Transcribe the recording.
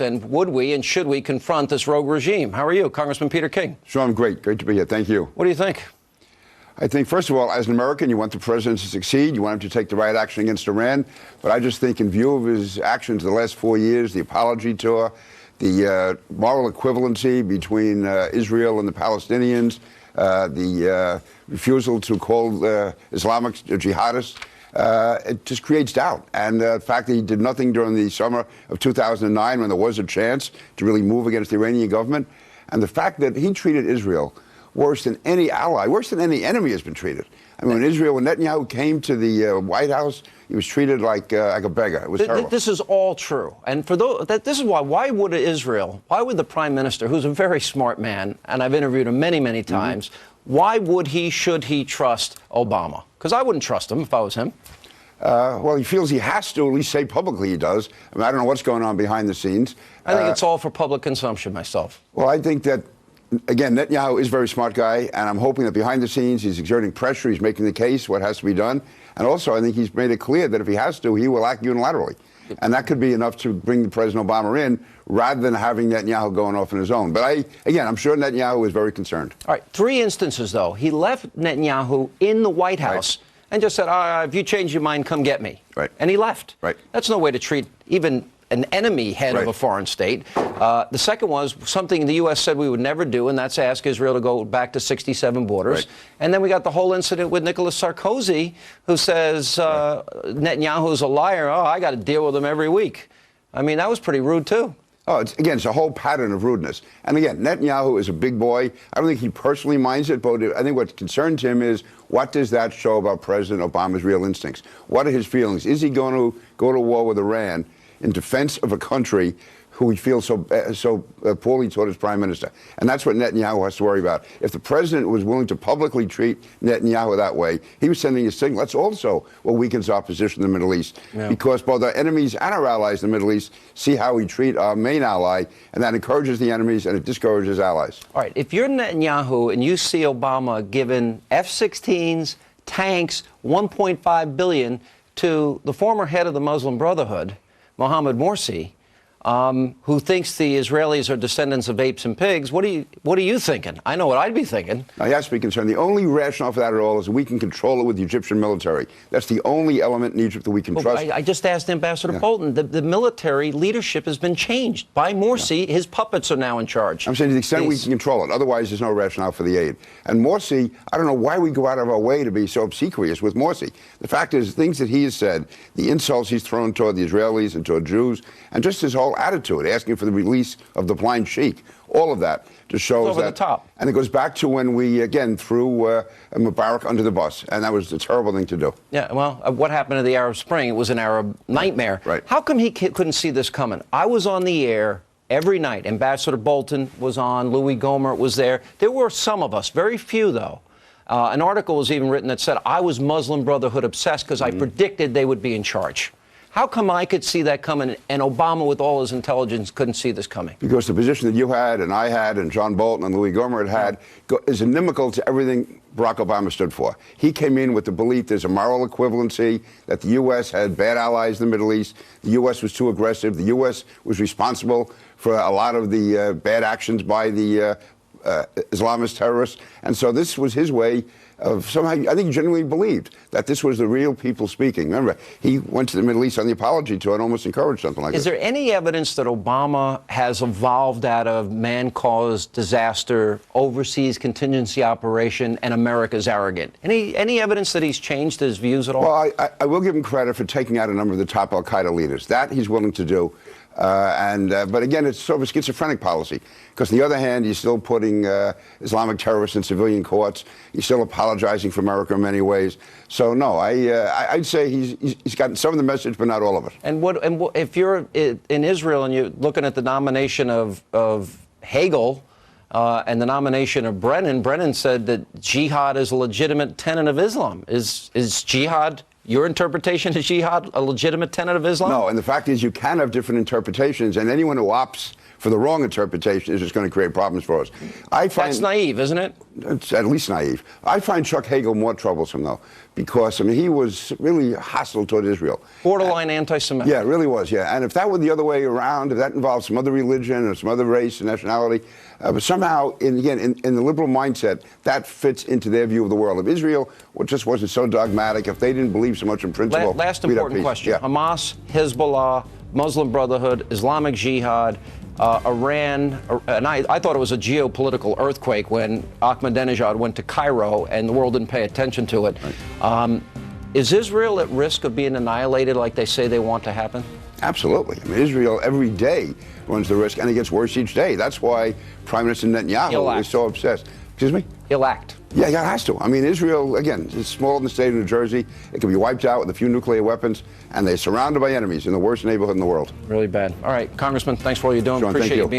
And would we and should we confront this rogue regime? How are you, Congressman Peter King? Sure, I'm great. Great to be here. Thank you. What do you think? I think, first of all, as an American, you want the president to succeed. You want him to take the right action against Iran. But I just think in view of his actions the last 4 years, the apology tour, the moral equivalency between Israel and the Palestinians, the refusal to call Islamic jihadists, it just creates doubt. And the fact that he did nothing during the summer of 2009 when there was a chance to really move against the Iranian government, and the fact that he treated Israel worse than any ally, worse than any enemy has been treated. I mean, when Netanyahu came to the White House, he was treated like a beggar. It was terrible. This is all true. And for those, this is why would Israel, why would the prime minister, who's a very smart man, and I've interviewed him many, many times, why would he, should he trust Obama? Because I wouldn't trust him if I was him. Well, he feels he has to at least say publicly he does. I mean, I don't know what's going on behind the scenes. I think it's all for public consumption myself. Well, I think that, again, Netanyahu is a very smart guy, and I'm hoping that behind the scenes he's exerting pressure, he's making the case, what has to be done. And also, I think he's made it clear that if he has to, he will act unilaterally. And that could be enough to bring the President Obama in, rather than having Netanyahu going off on his own. But again, I'm sure Netanyahu is very concerned. All right, 3 instances, though. He left Netanyahu in the White House and just said, if you change your mind, come get me. Right. And he left. Right. That's no way to treat even an enemy head of a foreign state. The second was something the U.S. said we would never do, and that's ask Israel to go back to 67 borders. Right. And then we got the whole incident with Nicolas Sarkozy, who says Netanyahu's a liar. Oh, I got to deal with him every week. I mean, that was pretty rude, too. Oh, it's a whole pattern of rudeness. And again, Netanyahu is a big boy. I don't think he personally minds it, but I think what concerns him is, what does that show about President Obama's real instincts? What are his feelings? Is he going to go to war with Iran in defense of a country who he feels so poorly toward as prime minister? And that's what Netanyahu has to worry about. If the president was willing to publicly treat Netanyahu that way, he was sending a signal. That's also what weakens our position in the Middle East, because both our enemies and our allies in the Middle East see how we treat our main ally, and that encourages the enemies and it discourages allies. All right, if you're Netanyahu and you see Obama giving F-16s, tanks, $1.5 billion to the former head of the Muslim Brotherhood, Mohammed Morsi, who thinks the Israelis are descendants of apes and pigs, what are you thinking? I know what I'd be thinking. Now, he has to be concerned. The only rationale for that at all is that we can control it with the Egyptian military. That's the only element in Egypt that we can trust. I just asked Ambassador Bolton. The military leadership has been changed by Morsi. His puppets are now in charge. I'm saying to the extent we can control it. Otherwise, there's no rationale for the aid. And Morsi, I don't know why we go out of our way to be so obsequious with Morsi. The fact is, things that he has said, the insults he's thrown toward the Israelis and toward Jews, and just his whole attitude, asking for the release of the blind sheik, all of that just shows over that. The top. And it goes back to when we, again, threw Mubarak under the bus, and that was a terrible thing to do. Yeah, well, what happened to the Arab Spring? It was an Arab nightmare. Right. How come he couldn't see this coming? I was on the air every night. Ambassador Bolton was on. Louis Gohmert was there. There were some of us, very few, though. An article was even written that said I was Muslim Brotherhood obsessed because I predicted they would be in charge. How come I could see that coming and Obama, with all his intelligence, couldn't see this coming? Because the position that you had and I had and John Bolton and Louis Gohmert had is inimical to everything Barack Obama stood for. He came in with the belief there's a moral equivalency, that the U.S. had bad allies in the Middle East, the U.S. was too aggressive, the U.S. was responsible for a lot of the bad actions by the Islamist terrorists. And so this was his way of somehow, I think he genuinely believed that this was the real people speaking. Remember, he went to the Middle East on the apology tour and almost encouraged something like that. Is there any evidence that Obama has evolved out of man-caused disaster, overseas contingency operation, and America's arrogant? Any evidence that he's changed his views at all? Well, I will give him credit for taking out a number of the top al-Qaeda leaders. That he's willing to do. But again, it's sort of a schizophrenic policy, because on the other hand, he's still putting Islamic terrorists in civilian courts. He's still apologizing for America in many ways. So no, I'd say he's gotten some of the message, but not all of it. And if you're in Israel and you're looking at the nomination of Hagel and the nomination of Brennan said that jihad is a legitimate tenet of Islam. Is jihad, your interpretation of jihad, a legitimate tenet of Islam? No, and the fact is you can have different interpretations, and anyone who opts for the wrong interpretation is just going to create problems for us. That's naive, isn't it? It's at least naive. I find Chuck Hagel more troublesome, though, because, I mean, he was really hostile toward Israel. Borderline anti-Semitic. Yeah, it really was, yeah. And if that were the other way around, if that involved some other religion or some other race and nationality, but somehow, in the liberal mindset, that fits into their view of the world. If Israel just wasn't so dogmatic, if they didn't believe so much in principle, Last we'd have important peace. question. Yeah. Hamas, Hezbollah, Muslim Brotherhood, Islamic Jihad, Iran, and I thought it was a geopolitical earthquake when Ahmadinejad went to Cairo and the world didn't pay attention to it. Right. Is Israel at risk of being annihilated like they say they want to happen? Absolutely. I mean, Israel every day runs the risk, and it gets worse each day. That's why Prime Minister Netanyahu is so obsessed. Excuse me? He'll act. Yeah, it has to. I mean, Israel, again, is small in the state of New Jersey. It can be wiped out with a few nuclear weapons, and they're surrounded by enemies in the worst neighborhood in the world. Really bad. All right, Congressman, thanks for all you're doing. Sean, Appreciate thank you. you being